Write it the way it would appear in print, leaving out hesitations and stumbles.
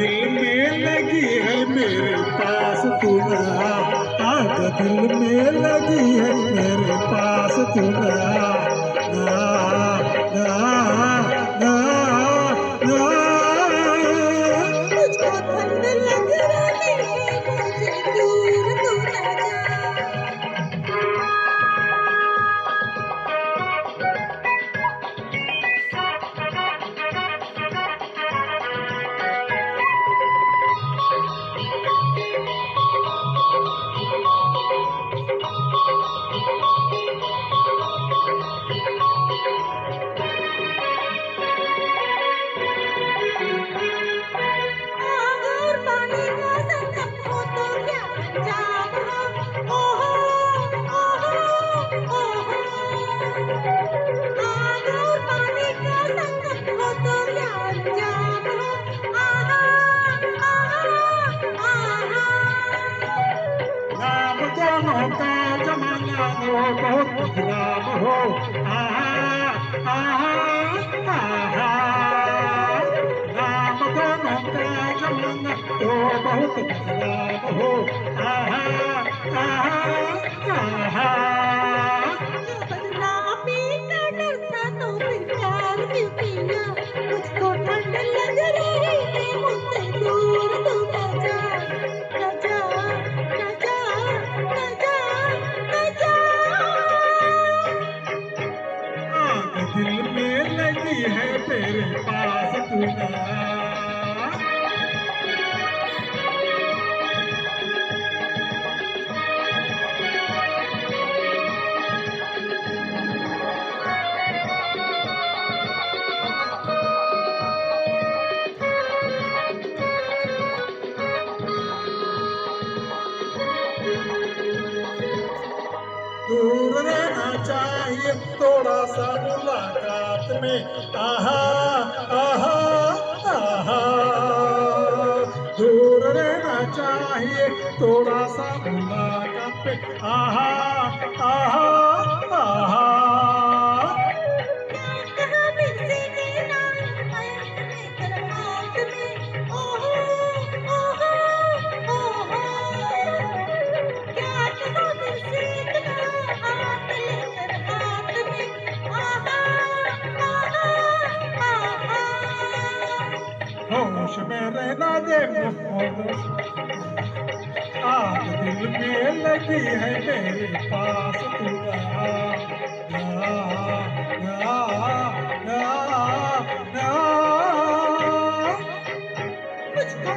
दिल में लगी है मेरे पास तू ना, आग दिल में लगी है मेरे पास तू ना, ना ना ना ना। मुझको ठंड लग रही है, मुझसे दूर तू न जा। आग और पानी का संगम हो तो क्या अंजाम हो, ओहो ओहो ओहो। आग और पानी का संगम हो तो क्या अंजाम हो, आहा आहा आहा। नाम दोनों का जमाना हो बहुत बदनाम हो, आहा आहा आहा। नाम दोनों का जमाना हो बहुत बदनाम हो, आहा आहा आहा। जो बदनामी का डर था तो फिर प्यार क्यों किया। मुझको ठंड लग रही है, मुझसे दूर तू न जा, न जा न जा न जा न जा। आग दिल में लगी है तेरे पास तू ना। दूर रहना चाहिए थोड़ा सा मुलाकात में, आहा आहा आहा। दूर रहना चाहिए थोड़ा सा मुलाकात में, आहा आहा आहा। क्या कहा बिरसी ने नाम ऐ लेकर हाथ में, ओहो ओहो ओहो। क्या कहा बिरसी ने हाथ लेकर हाथ में, आहा आहा आहा। होश में रहना दे मोहब्बत, आग दिल में लगी है मेरे पास तू ना, ना ना ना ना। मुझको